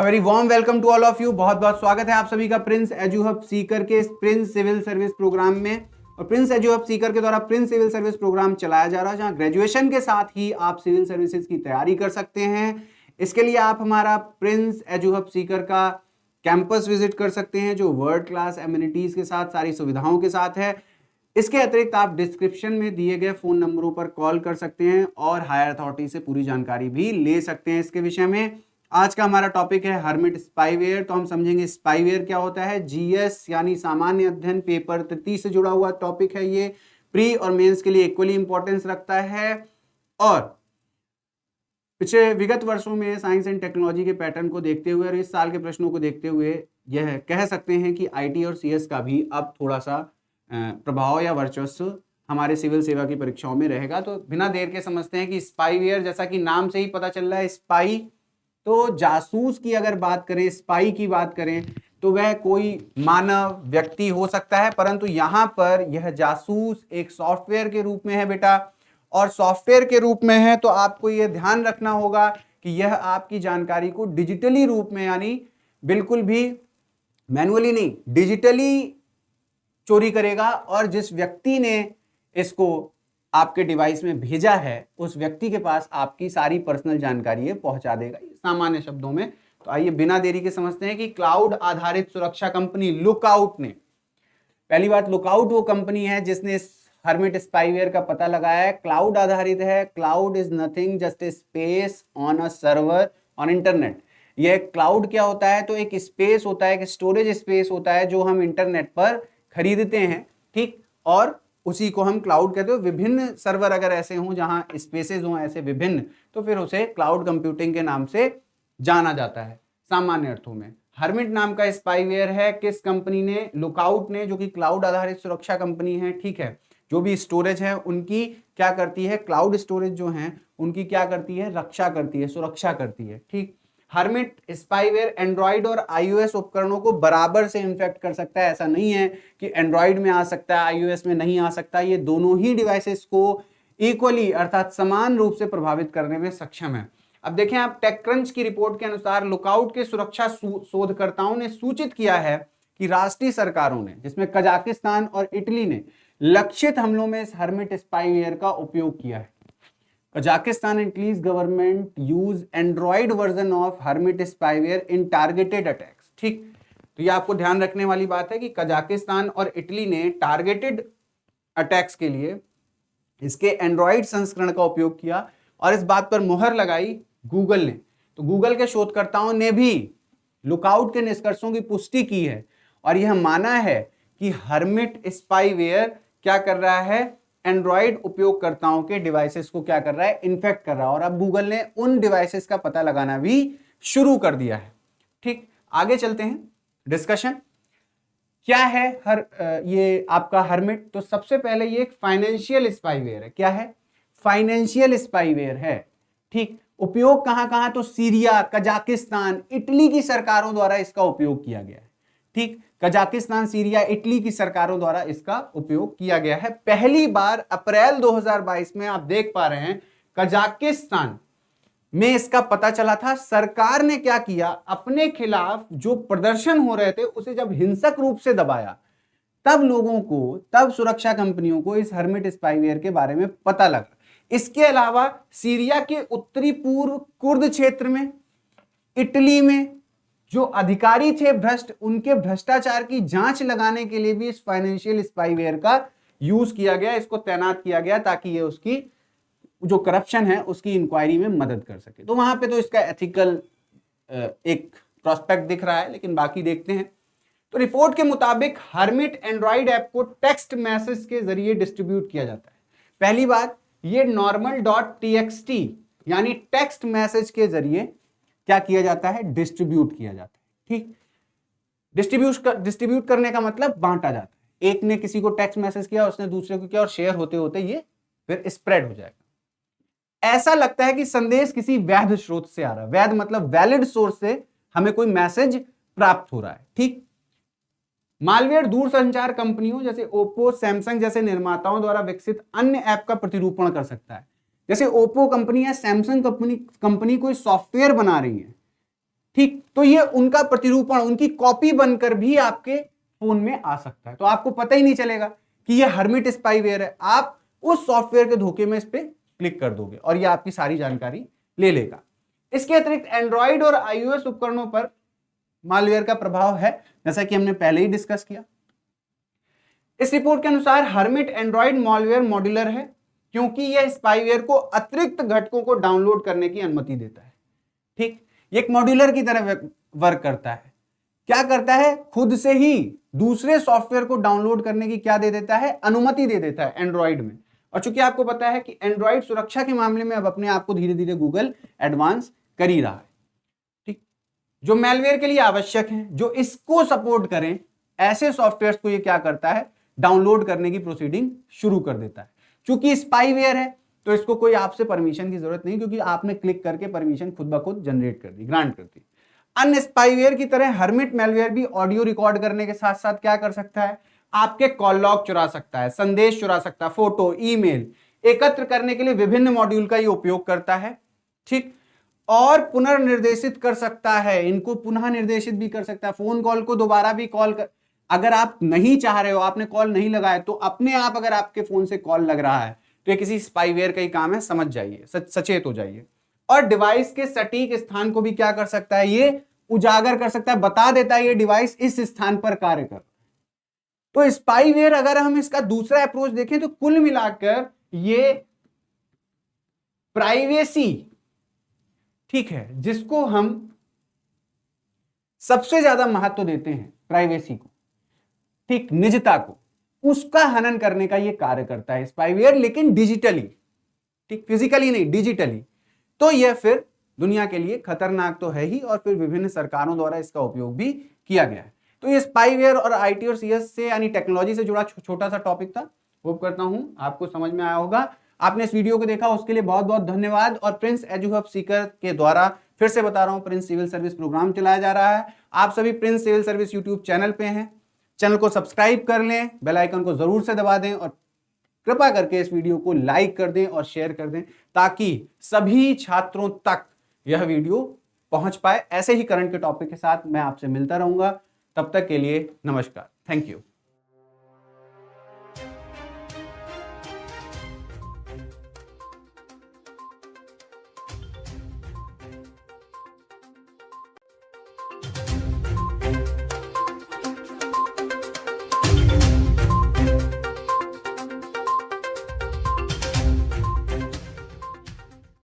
Very warm welcome to all of you. बहुत बहुत स्वागत है आप सभी का प्रिंस एजुहब सीकर के प्रिंस सिविल सर्विस प्रोग्राम में। और प्रिंस एजुहब सीकर के द्वारा प्रिंस सिविल सर्विस प्रोग्राम चलाया जा रहा है, जहां ग्रेजुएशन के साथ ही आप सिविल सर्विसेज की तैयारी कर सकते हैं। इसके लिए आप हमारा प्रिंस एजुहब सीकर का कैंपस विजिट कर सकते हैं, जो वर्ल्ड क्लास एमिनिटीज के साथ, सारी सुविधाओं के साथ है। इसके अतिरिक्त आप डिस्क्रिप्शन में दिए गए फोन नंबरों पर कॉल कर सकते हैं और हायर अथॉरिटी से पूरी जानकारी भी ले सकते हैं इसके विषय में। आज का हमारा टॉपिक है हर्मिट स्पाईवेयर। तो हम समझेंगे स्पाईवेयर क्या होता है। जीएस यानी सामान्य अध्ययन पेपर 33 से जुड़ा हुआ टॉपिक है। ये प्री और मेंस के लिए इक्वली इंपॉर्टेंस रखता है और पिछले विगत वर्षों में साइंस एंड टेक्नोलॉजी के पैटर्न को देखते हुए और इस साल के प्रश्नों को देखते हुए यह कह सकते हैं कि आईटी और सीएस का भी अब थोड़ा सा प्रभाव या वर्चस्व हमारे सिविल सेवा की परीक्षाओं में रहेगा। तो बिना देर के समझते हैं कि स्पाईवेयर, जैसा कि नाम से ही पता चल रहा है, स्पाई तो जासूस की अगर बात करें, स्पाई की बात करें तो वह कोई मानव व्यक्ति हो सकता है, परंतु यहां पर यह जासूस एक सॉफ्टवेयर के रूप में है बेटा। और सॉफ्टवेयर के रूप में है तो आपको यह ध्यान रखना होगा कि यह आपकी जानकारी को डिजिटली रूप में, यानी बिल्कुल भी मैनुअली नहीं, डिजिटली चोरी करेगा और जिस व्यक्ति ने इसको आपके डिवाइस में भेजा है उस व्यक्ति के पास आपकी सारी पर्सनल जानकारी पहुंचा देगा, सामान्य शब्दों में। तो आइए बिना देरी के समझते हैं कि क्लाउड आधारित सुरक्षा कंपनी लुकआउट ने, पहली बात, लुकआउट वो कंपनी है जिसने इस हर्मिट स्पाईवेयर का पता लगाया है। क्लाउड आधारित है। Cloud is nothing just a space on a server on internet. यह क्लाउड क्या होता है? तो एक स्पेस होता है, एक स्टोरेज स्पेस होता है जो हम इंटरनेट पर खरीदते हैं, ठीक, और उसी को हम क्लाउड कहते हो। विभिन्न सर्वर अगर ऐसे हों जहां स्पेसेस हों ऐसे विभिन्न, तो फिर उसे क्लाउड कंप्यूटिंग के नाम से जाना जाता है सामान्य अर्थों में। हर्मिट नाम का स्पाईवेयर है किस कंपनी ने? लुकआउट ने, जो कि क्लाउड आधारित सुरक्षा कंपनी है, ठीक है। जो भी स्टोरेज है उनकी क्या करती है, क्लाउड स्टोरेज जो है उनकी क्या करती है, रक्षा करती है, सुरक्षा करती है, ठीक। हर्मिट स्पाईवेयर एंड्रॉइड और आईओएस उपकरणों को बराबर से इन्फेक्ट कर सकता है। ऐसा नहीं है कि एंड्रॉइड में आ सकता है आईओएस में नहीं आ सकता। ये दोनों ही डिवाइसेस को इक्वली अर्थात समान रूप से प्रभावित करने में सक्षम है। अब देखें आप, टेकक्रंच की रिपोर्ट के अनुसार लुकआउट के सुरक्षा शोधकर्ताओं ने सूचित किया है कि राष्ट्रीय सरकारों ने, जिसमें कजाकिस्तान और इटली ने, लक्षित हमलों में इस हर्मिट स्पाईवेयर का उपयोग किया है। Kazakhstan and Italy's government use Android version of Hermit spyware in targeted attacks। ठीक, तो ये आपको ध्यान रखने वाली बात है कि कजाकिस्तान और इटली ने टारगेटेड अटैक्स के लिए इसके एंड्रॉइड संस्करण का उपयोग किया और इस बात पर मुहर लगाई गूगल ने। तो गूगल के शोधकर्ताओं ने भी लुकआउट के निष्कर्षों की पुष्टि की है और यह माना है कि हर्मिट स्पाईवेयर क्या कर रहा है, एंड्रॉइड उपयोगकर्ताओं के डिवाइसेस को क्या कर रहा है, इन्फेक्ट कर रहा है। और अब गूगल ने उन डिवाइसेस का पता लगाना भी शुरू कर दिया है। ठीक, आगे चलते हैं डिस्कशन। क्या है ये आपका हर्मिट? तो सबसे पहले ये एक फाइनेंशियल स्पाईवेयर है। क्या है? फाइनेंशियल स्पाईवेयर है, ठीक। उपयोग कहां कहां? तो सीरिया, कजाकिस्तान, इटली की सरकारों द्वारा इसका उपयोग किया गया है, ठीक। कजाकिस्तान, सीरिया, इटली की सरकारों द्वारा इसका उपयोग किया गया है। पहली बार अप्रैल 2022 में आप देख पा रहे हैं कजाकिस्तान में इसका पता चला था। सरकार ने क्या किया, अपने खिलाफ जो प्रदर्शन हो रहे थे उसे जब हिंसक रूप से दबाया, तब लोगों को, तब सुरक्षा कंपनियों को इस हर्मिट स्पाईवेयर के बारे में पता लगा। इसके अलावा सीरिया के उत्तरी पूर्व कुर्द क्षेत्र में, इटली में जो अधिकारी थे भ्रष्ट, उनके भ्रष्टाचार की जांच लगाने के लिए भी इस फाइनेंशियल स्पाईवेयर का यूज किया गया, इसको तैनात किया गया ताकि ये उसकी जो करप्शन है उसकी इंक्वायरी में मदद कर सके। तो वहां पे तो इसका एथिकल एक प्रोस्पेक्ट दिख रहा है, लेकिन बाकी देखते हैं। तो रिपोर्ट के मुताबिक हर्मिट एंड्रॉइड ऐप को टेक्स्ट मैसेज के जरिए डिस्ट्रीब्यूट किया जाता है। पहली बात, ये normal.txt यानी टेक्स्ट मैसेज के जरिए क्या किया जाता है, डिस्ट्रीब्यूट किया जाता है, ठीक। डिस्ट्रीब्यूट करने का मतलब बांटा जाता है। एक ने किसी को टेक्स्ट मैसेज किया, उसने दूसरे को किया और शेयर होते होते ये फिर स्प्रेड हो जाएगा। ऐसा लगता है कि संदेश किसी वैध स्रोत से आ रहा है। वैध मतलब वैलिड सोर्स से हमें कोई मैसेज प्राप्त हो रहा है, ठीक। मालवेयर दूरसंचार कंपनियों जैसे ओप्पो, सैमसंग जैसे निर्माताओं द्वारा विकसित अन्य ऐप का प्रतिरूपण कर सकता है। जैसे ओप्पो कंपनी या सैमसंग कंपनी कोई सॉफ्टवेयर बना रही है, ठीक, तो ये उनका प्रतिरूपण, उनकी कॉपी बनकर भी आपके फोन में आ सकता है, तो आपको पता ही नहीं चलेगा कि ये हर्मिट स्पाईवेयर है। आप उस सॉफ्टवेयर के धोखे में इस पे क्लिक कर दोगे और ये आपकी सारी जानकारी ले लेगा। इसके अतिरिक्त एंड्रॉइड और आईओएस उपकरणों पर मालवेयर का प्रभाव है, जैसा कि हमने पहले ही डिस्कस किया। इस रिपोर्ट के अनुसार हर्मिट एंड्रॉइड मालवेयर मॉड्यूलर है, क्योंकि यह स्पाईवेयर को अतिरिक्त घटकों को डाउनलोड करने की अनुमति देता है। ठीक, ये एक मॉड्यूलर की तरह वर्क करता है। क्या करता है, खुद से ही दूसरे सॉफ्टवेयर को डाउनलोड करने की क्या दे देता है, अनुमति दे देता है एंड्रॉइड में। और चूंकि आपको पता है कि एंड्रॉइड सुरक्षा के मामले में अब अपने आप को धीरे धीरे गूगल एडवांस कर ही रहा है। ठीक, जो मैलवेयर के लिए आवश्यक है, जो इसको सपोर्ट करें, ऐसे सॉफ्टवेयर को ये क्या करता है, डाउनलोड करने की प्रोसीडिंग शुरू कर देता है। चूंकि स्पाईवेयर है तो इसको कोई आपसे परमिशन की जरूरत नहीं, क्योंकि आपने क्लिक करके परमिशन खुद ब खुद जनरेट कर दी, ग्रांट कर दी। अन्य स्पाईवेयर की तरह हर्मिट मैलवेयर भी ऑडियो रिकॉर्ड करने के साथ साथ क्या कर सकता है, आपके कॉल लॉग चुरा सकता है, संदेश चुरा सकता है, फोटो, ईमेल एकत्र करने के लिए विभिन्न मॉड्यूल का ये उपयोग करता है। ठीक, और पुनर्निर्देशित कर सकता है, इनको पुनः निर्देशित भी कर सकता है, फोन कॉल को दोबारा भी कॉल कर, अगर आप नहीं चाह रहे हो, आपने कॉल नहीं लगाया, तो अपने आप अगर आपके फोन से कॉल लग रहा है तो ये किसी स्पाईवेयर का ही काम है, समझ जाइए, सचेत हो जाइए। और डिवाइस के सटीक स्थान को भी क्या कर सकता है, ये उजागर कर सकता है, बता देता है ये डिवाइस इस स्थान पर कार्य कर। तो स्पाईवेयर अगर हम इसका दूसरा अप्रोच देखें तो कुल मिलाकर ये प्राइवेसी, ठीक है, जिसको हम सबसे ज्यादा महत्व देते हैं, प्राइवेसी को, ठीक, निजता को, उसका हनन करने का ये कार्य करता है स्पाईवेयर, लेकिन डिजिटली, ठीक, फिजिकली नहीं, डिजिटली। तो यह फिर दुनिया के लिए खतरनाक तो है ही, और फिर विभिन्न सरकारों द्वारा इसका उपयोग भी किया गया है। तो ये स्पाईवेयर और आईटी और सीएस से यानी टेक्नोलॉजी से जुड़ा छोटा सा टॉपिक था। होप करता हूं आपको समझ में आया होगा। आपने इस वीडियो को देखा उसके लिए बहुत बहुत धन्यवाद। और प्रिंस एजू हब सीकर के द्वारा फिर से बता रहा हूं, प्रिंस सिविल सर्विस प्रोग्राम चलाया जा रहा है। आप सभी Prince Civil Service YouTube channel पे हैं, चैनल को सब्सक्राइब कर लें, बेल आइकन को जरूर से दबा दें, और कृपा करके इस वीडियो को लाइक कर दें और शेयर कर दें, ताकि सभी छात्रों तक यह वीडियो पहुंच पाए। ऐसे ही करंट के टॉपिक के साथ मैं आपसे मिलता रहूंगा। तब तक के लिए नमस्कार, थैंक यू।